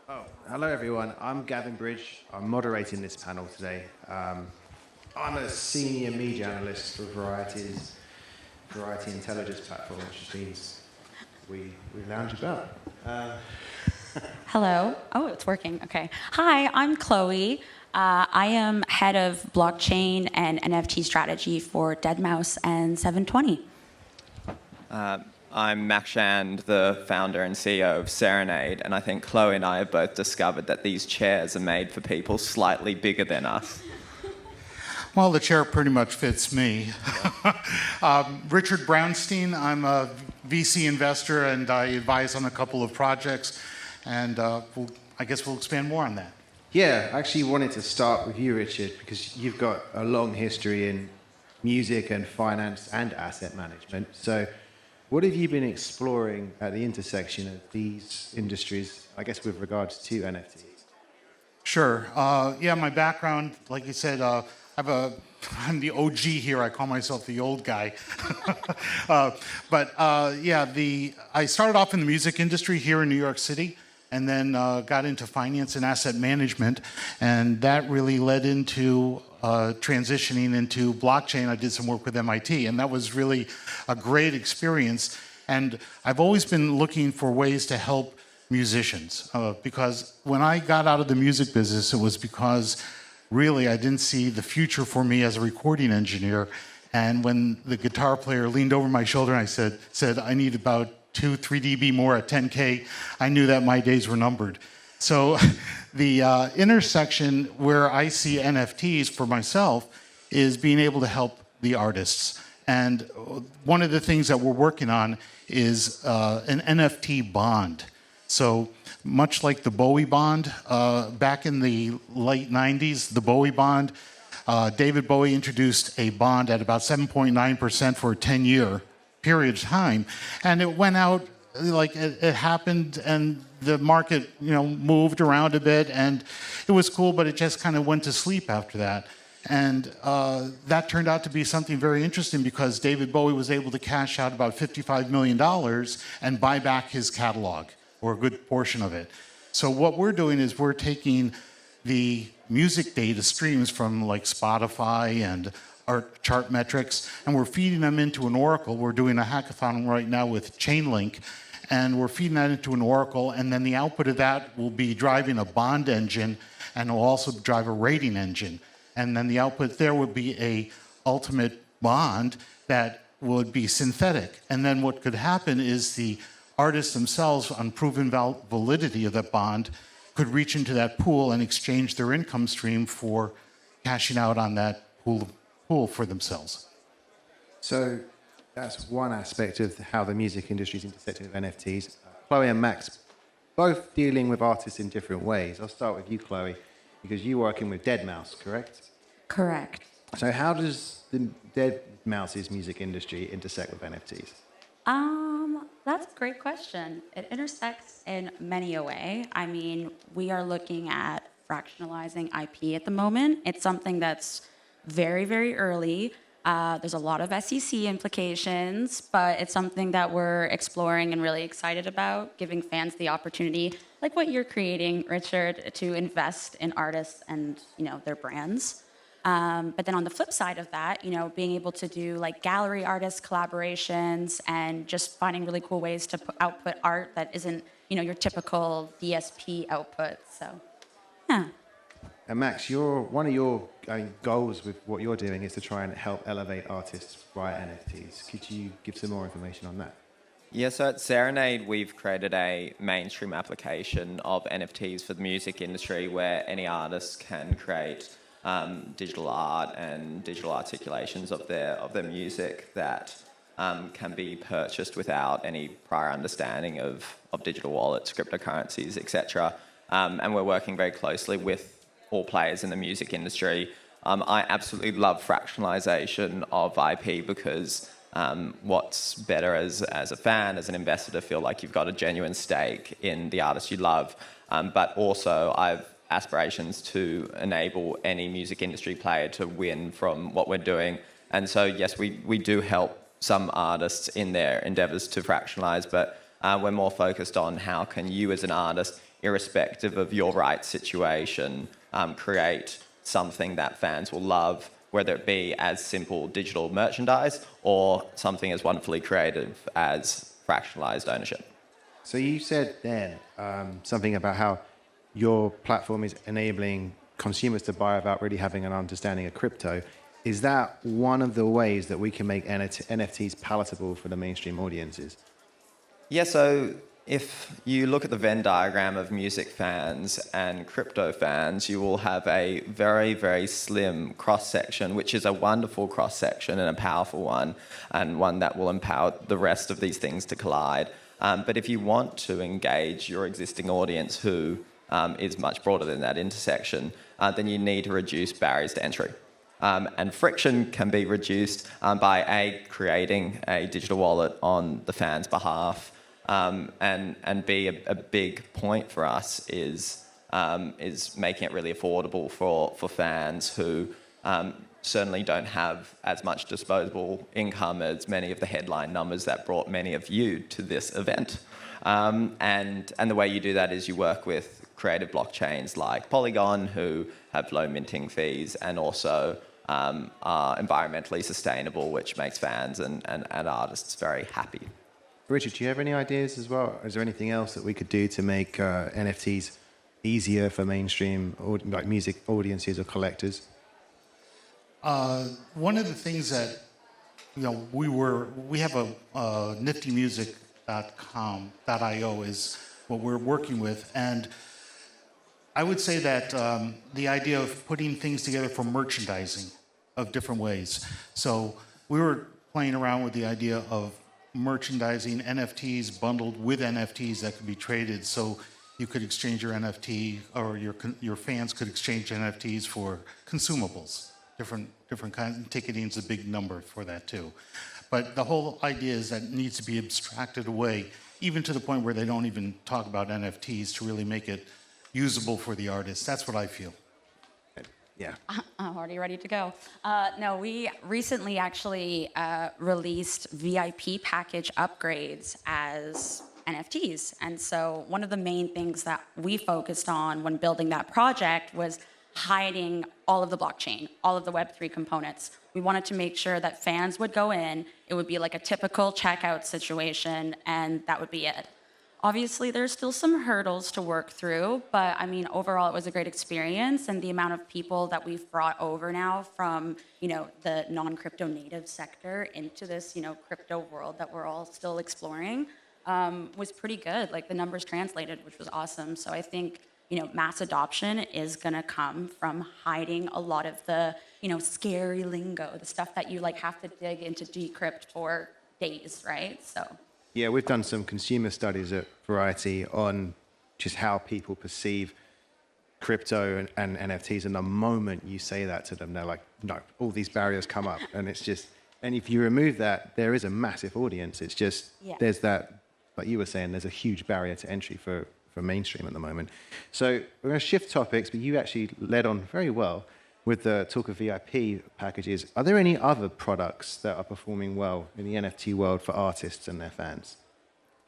Oh, hello everyone. I'm Gavin Bridge. I'm moderating this panel today. I'm a senior media analyst for Variety Intelligence platform, which means we lounge about. Hello. Oh, it's working. Okay. Hi, I'm Chloe. I am head of blockchain and NFT strategy for deadmau5 and 720. I'm Max Shand, the founder and CEO of Serenade, and I think Chloe and I have both discovered that these chairs are made for people slightly bigger than us. Well, the chair pretty much fits me. Richard Brownstein, I'm a VC investor and I advise on a couple of projects, and I guess we'll expand more on that. Yeah, I actually wanted to start with you, Richard, because you've got a long history in music and finance and asset management. So what have you been exploring at the intersection of these industries, I guess, with regards to NFTs? Sure. Yeah, my background, like you said, I'm the OG here. I call myself the old guy. I started off in the music industry here in New York City, and then got into finance and asset management, and that really led into transitioning into blockchain. I did some work with MIT, and that was really a great experience. And I've always been looking for ways to help musicians, because when I got out of the music business, it was because really I didn't see the future for me as a recording engineer. And when the guitar player leaned over my shoulder and I said I need about 2-3 dB more at 10K, I knew that my days were numbered. So the intersection where I see NFTs for myself is being able to help the artists. And one of the things that we're working on is an NFT bond. So much like the Bowie bond, back in the late 90s, the Bowie bond, David Bowie introduced a bond at about 7.9% for a 10-year period of time. And it went out like it happened, and the market, moved around a bit, and it was cool, but it just kind of went to sleep after that. And that turned out to be something very interesting because David Bowie was able to cash out about $55 million and buy back his catalog, or a good portion of it. So what we're doing is we're taking the music data streams from like Spotify and art chart metrics, and we're feeding them into an oracle. We're doing a hackathon right now with Chainlink, and we're feeding that into an oracle, and then the output of that will be driving a bond engine, and will also drive a rating engine. And then the output there would be a ultimate bond that would be synthetic. And then what could happen is the artists themselves, on proven validity of that bond, could reach into that pool and exchange their income stream for cashing out on that pool for themselves. So that's one aspect of how the music industry is intersecting with NFTs. Chloe and Max, both dealing with artists in different ways. I'll start with you, Chloe, because you're working with deadmau5, correct? Correct. So how does the deadmau5's music industry intersect with NFTs? That's a great question. It intersects in many a way. I mean, we are looking at fractionalizing IP at the moment. It's something that's very, very early. There's a lot of SEC implications, but it's something that we're exploring and really excited about, giving fans the opportunity, like what you're creating, Richard, to invest in artists and, their brands. But then on the flip side of that, being able to do like gallery artist collaborations and just finding really cool ways to output art that isn't, your typical DSP output. So, yeah. And Max, one of your goals with what you're doing is to try and help elevate artists via NFTs. Could you give some more information on that? Yeah, so at Serenade, we've created a mainstream application of NFTs for the music industry where any artist can create digital art and digital articulations of their music that can be purchased without any prior understanding of digital wallets, cryptocurrencies, etc. And we're working very closely with all players in the music industry. I absolutely love fractionalization of IP because what's better as a fan, as an investor, to feel like you've got a genuine stake in the artist you love. But also I've aspirations to enable any music industry player to win from what we're doing. And so, yes, we do help some artists in their endeavors to fractionalize, but we're more focused on how can you as an artist irrespective of your rights situation, create something that fans will love, whether it be as simple digital merchandise or something as wonderfully creative as fractionalized ownership. So you said then something about how your platform is enabling consumers to buy without really having an understanding of crypto. Is that one of the ways that we can make NFTs palatable for the mainstream audiences? Yeah, so if you look at the Venn diagram of music fans and crypto fans, you will have a very, very slim cross-section, which is a wonderful cross-section and a powerful one, and one that will empower the rest of these things to collide. But if you want to engage your existing audience, who is much broader than that intersection, then you need to reduce barriers to entry. And friction can be reduced by creating a digital wallet on the fan's behalf, and B, a big point for us is making it really affordable for fans who certainly don't have as much disposable income as many of the headline numbers that brought many of you to this event. And the way you do that is you work with creative blockchains like Polygon, who have low minting fees and also are environmentally sustainable, which makes fans and artists very happy. Richard, do you have any ideas as well? Is there anything else that we could do to make NFTs easier for mainstream music audiences or collectors? One of the things that we have a niftymusic.com.io is what we're working with, and I would say that the idea of putting things together for merchandising of different ways. So we were playing around with the idea of merchandising NFTs bundled with NFTs that could be traded, so you could exchange your NFT, or your fans could exchange NFTs for consumables. Different kinds. Ticketing is a big number for that too. But the whole idea is that it needs to be abstracted away, even to the point where they don't even talk about NFTs, to really make it usable for the artist. That's what I feel. Yeah. I'm already ready to go. No, we recently actually released VIP package upgrades as NFTs. And so one of the main things that we focused on when building that project was hiding all of the blockchain, all of the Web3 components. We wanted to make sure that fans would go in, it would be like a typical checkout situation, and that would be it. Obviously, there's still some hurdles to work through, but I mean, overall, it was a great experience, and the amount of people that we've brought over now from, the non-crypto native sector into this, crypto world that we're all still exploring was pretty good. Like, the numbers translated, which was awesome. So I think, mass adoption is going to come from hiding a lot of the, scary lingo, the stuff that you have to dig into decrypt for days, right? So. Yeah, we've done some consumer studies at Variety on just how people perceive crypto and NFTs. And the moment you say that to them, they're like, no, all these barriers come up. And it's just, and if you remove that, there is a massive audience. It's just, there's that, like you were saying, there's a huge barrier to entry for mainstream at the moment. So we're going to shift topics, but you actually led on very well with the talk of VIP packages. Are there any other products that are performing well in the NFT world for artists and their fans?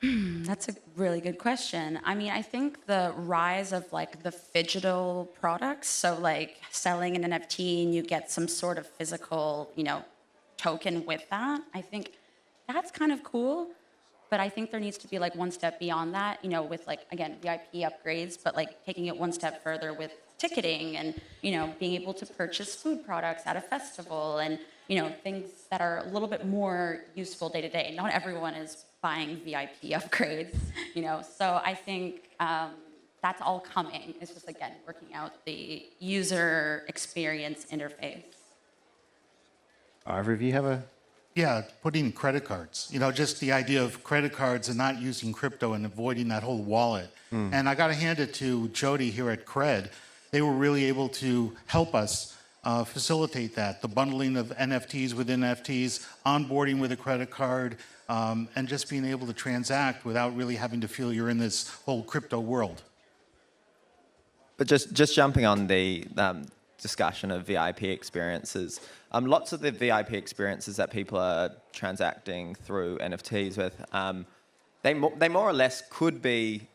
That's a really good question. I mean, I think the rise of the phygital products, so selling an NFT and you get some sort of physical, token with that, I think that's kind of cool. But I think there needs to be one step beyond that, with again, VIP upgrades, but taking it one step further with ticketing and, being able to purchase food products at a festival and, things that are a little bit more useful day to day. Not everyone is buying VIP upgrades, so I think that's all coming. It's just, again, working out the user experience interface. Either of you have a... Yeah, putting credit cards. Just the idea of credit cards and not using crypto and avoiding that whole wallet. And I got to hand it to Jody here at Cred. They were really able to help us facilitate that, the bundling of NFTs with NFTs, onboarding with a credit card, and just being able to transact without really having to feel you're in this whole crypto world. But just jumping on the discussion of VIP experiences, lots of the VIP experiences that people are transacting through NFTs with, they more or less could be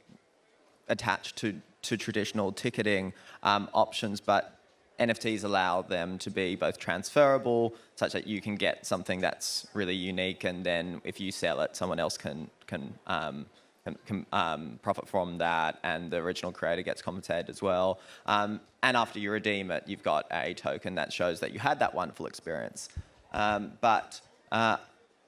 attached to traditional ticketing options, but NFTs allow them to be both transferable, such that you can get something that's really unique, and then if you sell it, someone else can profit from that, and the original creator gets compensated as well. And after you redeem it, you've got a token that shows that you had that wonderful experience. But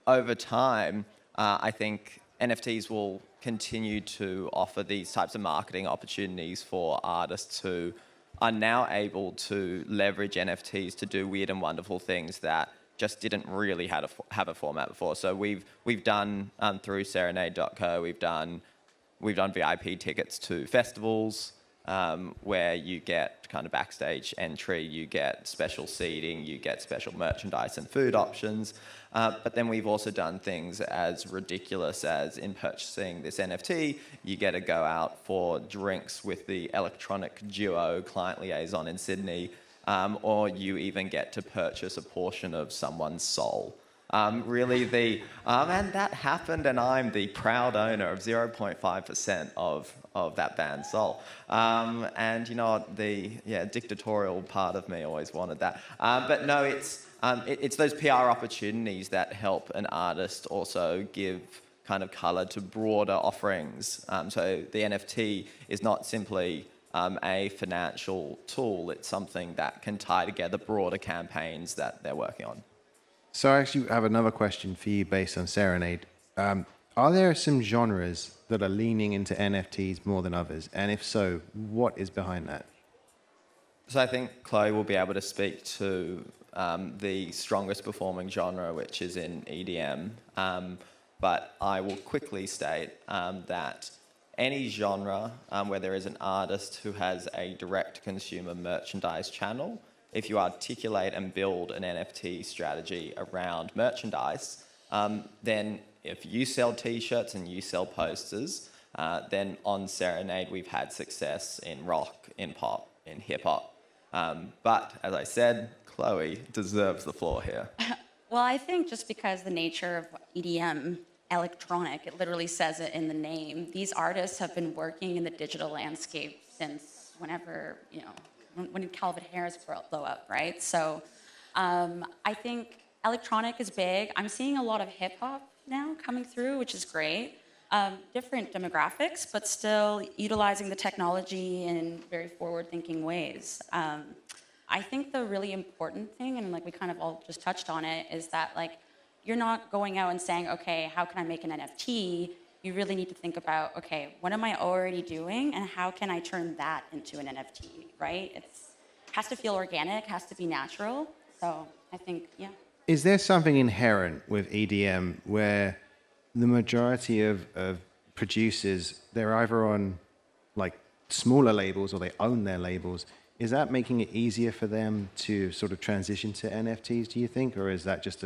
over time, I think NFTs will continue to offer these types of marketing opportunities for artists who are now able to leverage NFTs to do weird and wonderful things that just didn't really have a format before. So we've done through Serenade.co, we've done VIP tickets to festivals, where you get kind of backstage entry, you get special seating, you get special merchandise and food options. But then we've also done things as ridiculous as, in purchasing this NFT, you get to go out for drinks with the electronic duo client liaison in Sydney, or you even get to purchase a portion of someone's soul. And that happened, and I'm the proud owner of 0.5% of that band's soul. And you know what, the dictatorial part of me always wanted that. But no, it's those PR opportunities that help an artist also give kind of color to broader offerings. So the NFT is not simply a financial tool, it's something that can tie together broader campaigns that they're working on. So I actually have another question for you based on Serenade. Are there some genres that are leaning into NFTs more than others? And if so, what is behind that? So I think Chloe will be able to speak to the strongest performing genre, which is in EDM. But I will quickly state that any genre where there is an artist who has a direct consumer merchandise channel, if you articulate and build an NFT strategy around merchandise, then if you sell t-shirts and you sell posters, then on Serenade we've had success in rock, in pop, in hip-hop. But as I said, Chloe deserves the floor here. Well, I think just because the nature of EDM, electronic, it literally says it in the name, these artists have been working in the digital landscape since whenever, when Calvin Harris blew up, right? So I think electronic is big. I'm seeing a lot of hip hop now coming through, which is great. Different demographics, but still utilizing the technology in very forward-thinking ways. I think the really important thing, and we kind of all just touched on it, is that you're not going out and saying, okay, how can I make an NFT? You really need to think about, okay, what am I already doing, and how can I turn that into an NFT, right? It has to feel organic, has to be natural. So I think, yeah. Is there something inherent with EDM where the majority of producers, they're either on smaller labels or they own their labels? Is that making it easier for them to sort of transition to NFTs, do you think? Or is that just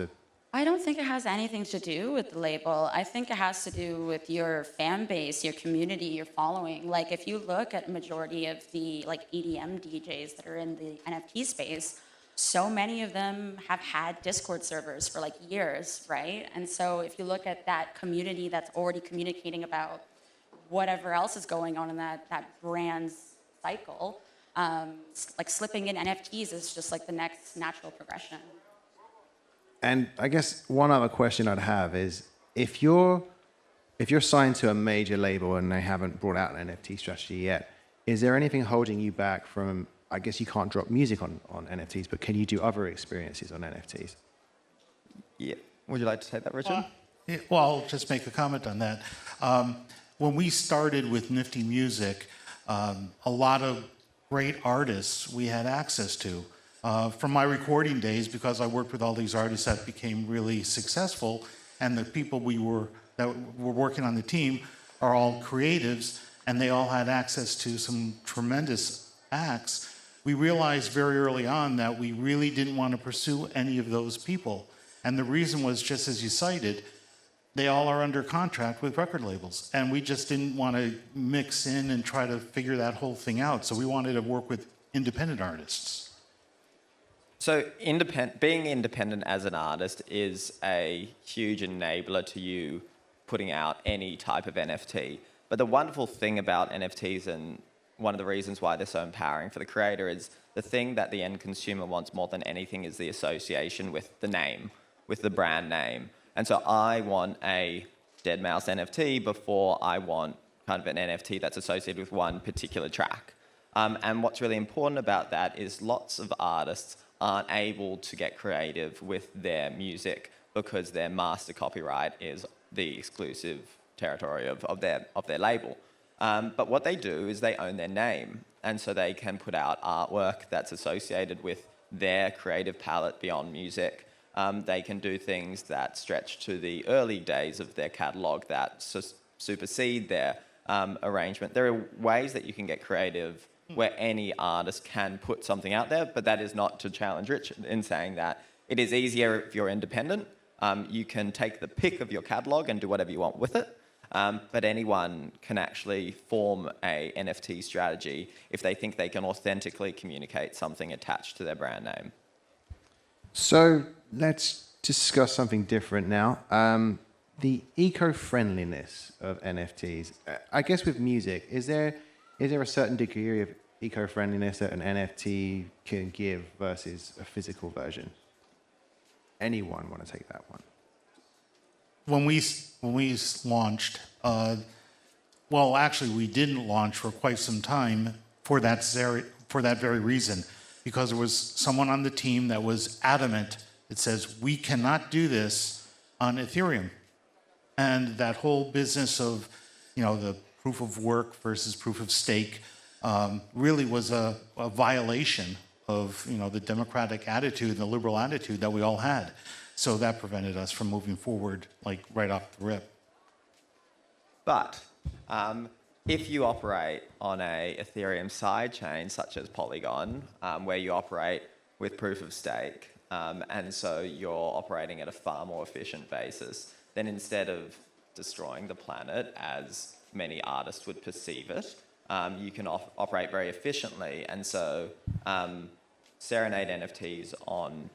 I don't think it has anything to do with the label. I think it has to do with your fan base, your community, your following. If you look at majority of the EDM DJs that are in the NFT space, so many of them have had Discord servers for years, right? And so if you look at that community that's already communicating about whatever else is going on in that brand's cycle, slipping in NFTs is just the next natural progression. And I guess one other question I'd have is, if you're signed to a major label and they haven't brought out an NFT strategy yet, is there anything holding you back from, I guess you can't drop music on NFTs, but can you do other experiences on NFTs? Yeah. Would you like to take that, Richard? Well, I'll just make a comment on that. When we started with Nifty Music, a lot of great artists we had access to. From my recording days, because I worked with all these artists that became really successful, and the people that were working on the team are all creatives, and they all had access to some tremendous acts. We realized very early on that we really didn't want to pursue any of those people. And the reason was, just as you cited, they all are under contract with record labels. And we just didn't want to mix in and try to figure that whole thing out. So we wanted to work with independent artists. So being independent as an artist is a huge enabler to you putting out any type of NFT. But the wonderful thing about NFTs, and one of the reasons why they're so empowering for the creator, is the thing that the end consumer wants more than anything is the association with the name, with the brand name. And so I want a deadmau5 NFT before I want kind of an NFT that's associated with one particular track. And what's really important about that is lots of artists aren't able to get creative with their music because their master copyright is the exclusive territory of their label. But what they do is they own their name, and so they can put out artwork that's associated with their creative palette beyond music. They can do things that stretch to the early days of their catalogue that supersede their arrangement. There are ways that you can get creative where any artist can put something out there, but that is not to challenge Richard in saying that it is easier if you're independent. You can take the pick of your catalogue and do whatever you want with it. But anyone can actually form a NFT strategy if they think they can authentically communicate something attached to their brand name. So let's discuss something different now. The eco-friendliness of NFTs. I guess with music, is there a certain degree of eco-friendliness that an NFT can give versus a physical version? Anyone want to take that one? When we launched, well, actually, we didn't launch for quite some time for that very reason, because there was someone on the team that was adamant. It says, we cannot do this on Ethereum. And that whole business of, the proof of work versus proof of stake really was a violation of, the democratic attitude and the liberal attitude that we all had. So that prevented us from moving forward, like right off the rip. But if you operate on a Ethereum sidechain, such as Polygon, where you operate with proof of stake, and so you're operating at a far more efficient basis, then instead of destroying the planet as many artists would perceive it, you can operate very efficiently. And so Serenade NFTs on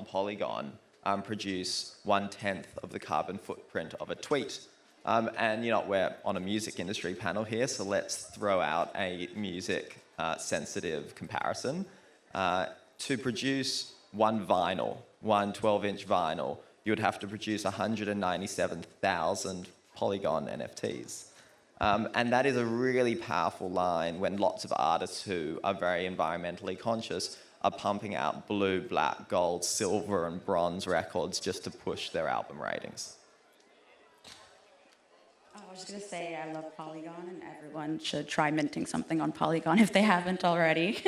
Polygon produce 1/10 of the carbon footprint of a tweet. And we're on a music industry panel here, so let's throw out a music sensitive comparison. To produce one 12-inch vinyl, you would have to produce 197,000 Polygon NFTs. And that is a really powerful line when lots of artists who are very environmentally conscious are pumping out blue, black, gold, silver, and bronze records just to push their album ratings. I was just going to say I love Polygon, and everyone should try minting something on Polygon if they haven't already.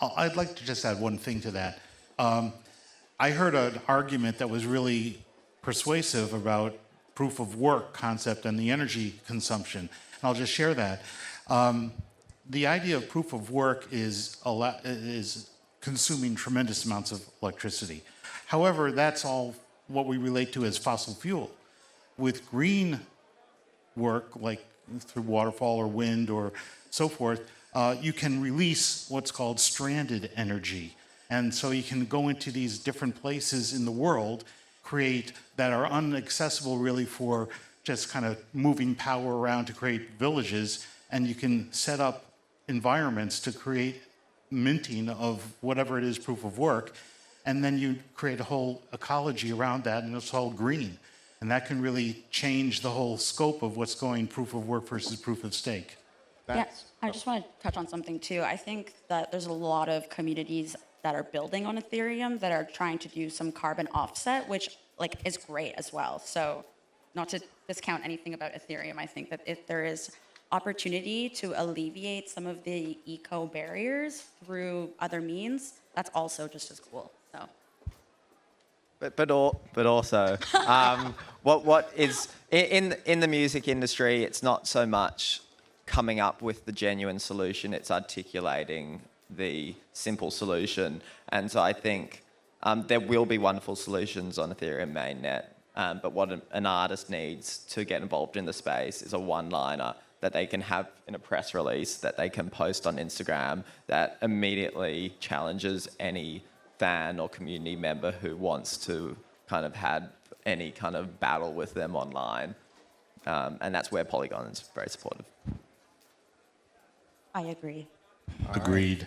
I'd like to just add one thing to that. I heard an argument that was really persuasive about proof of work concept and the energy consumption. And I'll just share that. The idea of proof of work is consuming tremendous amounts of electricity. However, that's all what we relate to as fossil fuel. With green work, like through waterfall or wind or so forth, you can release what's called stranded energy. And so you can go into these different places in the world, create that are inaccessible really for just kind of moving power around to create villages, and you can set up environments to create minting of whatever it is proof of work, and then you create a whole ecology around that, and it's all green. And that can really change the whole scope of what's going proof of work versus proof of stake. Yes, I just want to touch on something too. I think that there's a lot of communities that are building on Ethereum that are trying to do some carbon offset, which is great as well. So not to discount anything about Ethereum, I think that if there is opportunity to alleviate some of the eco barriers through other means, that's also just as cool. So. But also, what is in the music industry, it's not so much coming up with the genuine solution, it's articulating the simple solution. And so I think there will be wonderful solutions on Ethereum mainnet, but what an artist needs to get involved in the space is a one-liner that they can have in a press release, that they can post on Instagram, that immediately challenges any fan or community member who wants to kind of have any kind of battle with them online. And that's where Polygon is very supportive. I agree. Agreed.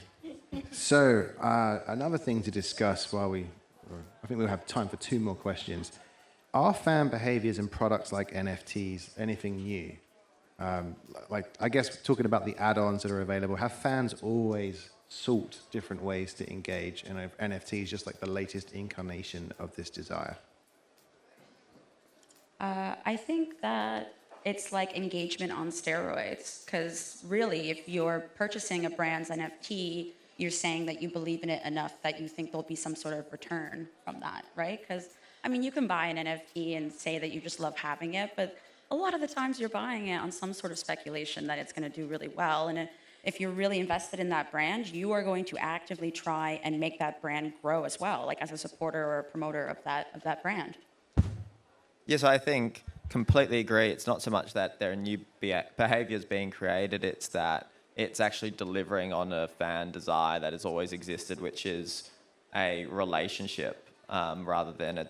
So another thing to discuss I think we'll have time for 2 more questions. Are fan behaviors and products like NFTs anything new? Like, I guess talking about the add-ons that are available, have fans always sought different ways to engage, and are NFTs just like the latest incarnation of this desire? I think that it's like engagement on steroids, because really, if you're purchasing a brand's NFT, you're saying that you believe in it enough that you think there'll be some sort of return from that, right? Because, I mean, you can buy an NFT and say that you just love having it, but a lot of the times you're buying it on some sort of speculation that it's going to do really well. And if you're really invested in that brand, you are going to actively try and make that brand grow as well, like as a supporter or a promoter of that brand. Yes, I think completely agree. It's not so much that there are new behaviors being created, it's that it's actually delivering on a fan desire that has always existed, which is a relationship rather than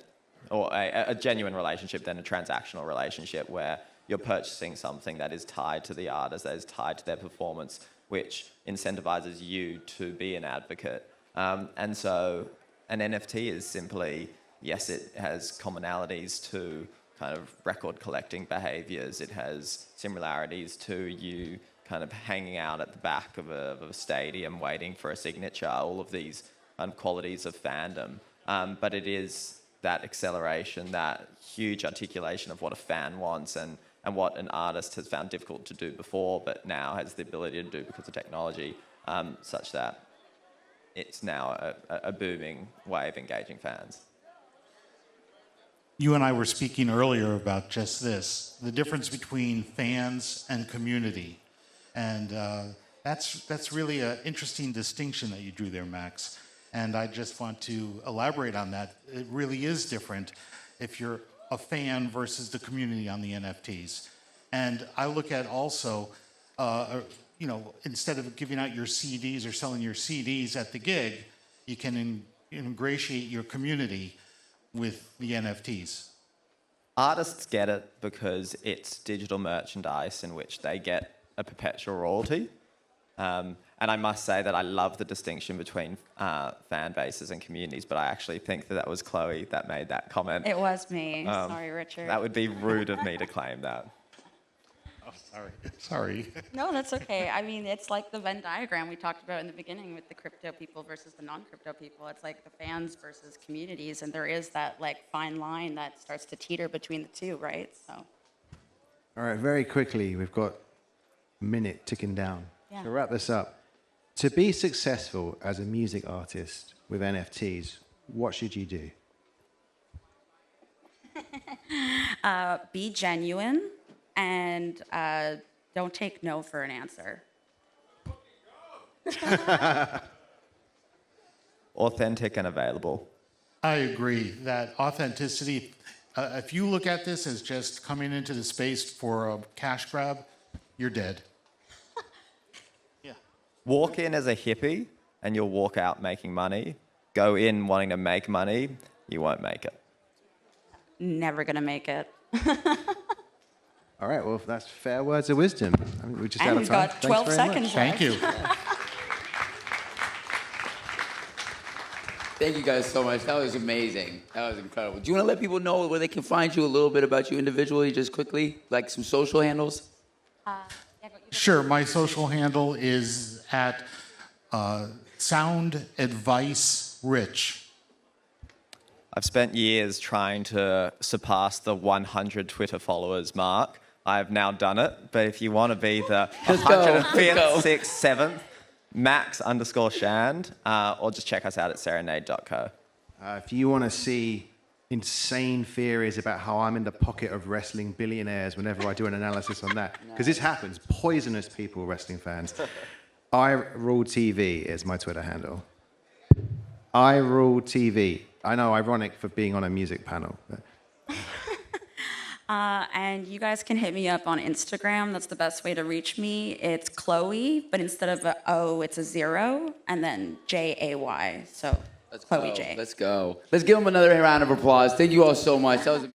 a genuine relationship than a transactional relationship where you're purchasing something that is tied to the artist, that is tied to their performance, which incentivizes you to be an advocate. And so an NFT is simply, yes, it has commonalities to kind of record collecting behaviors. It has similarities to you kind of hanging out at the back of a stadium waiting for a signature, all of these qualities of fandom. But it is that acceleration, that huge articulation of what a fan wants and what an artist has found difficult to do before, but now has the ability to do because of technology, such that it's now a booming way of engaging fans. You and I were speaking earlier about just this, the difference between fans and community. And that's really an interesting distinction that you drew there, Max. And I just want to elaborate on that. It really is different if you're a fan versus the community on the NFTs. And I look at also, instead of giving out your CDs or selling your CDs at the gig, you can ingratiate your community with the NFTs. Artists get it because it's digital merchandise in which they get a perpetual royalty. And I must say that I love the distinction between fan bases and communities, but I actually think that was Chloe that made that comment. It was me. Sorry, Richard. That would be rude of me to claim that. Oh, sorry. No, that's okay. I mean, it's like the Venn diagram we talked about in the beginning with the crypto people versus the non-crypto people. It's like the fans versus communities, and there is that like fine line that starts to teeter between the two, right? So. All right, very quickly, we've got a minute ticking down. Yeah. To wrap this up, to be successful as a music artist with NFTs, what should you do? Be genuine and don't take no for an answer. Authentic and available. I agree that authenticity, if you look at this as just coming into the space for a cash grab, you're dead. Yeah. Walk in as a hippie and you'll walk out making money. Go in wanting to make money, you won't make it. Never gonna make it. All right, well, that's fair words of wisdom. I mean, we're just out And of we've time. got Thanks 12 very much. seconds Thank you. Thank you guys so much. That was amazing. That was incredible. Do you want to let people know where they can find you, a little bit about you individually, just quickly? Like some social handles? Sure. My social handle is at Sound Advice Rich. I've spent years trying to surpass the 100 Twitter followers mark. I've now done it, but if you want to be the 105th, 6th, 7th, Max_Shand, or just check us out at serenade.co. If you want to see insane theories about how I'm in the pocket of wrestling billionaires whenever I do an analysis on that, because this happens, poisonous people, wrestling fans. I Rule TV is my Twitter handle. I Rule TV. I know, ironic for being on a music panel. But. And you guys can hit me up on Instagram. That's the best way to reach me. It's Chloe, but instead of an O, it's a 0, and then Jay. So Let's Chloe go. J. Let's go. Let's give them another round of applause. Thank you all so much. That was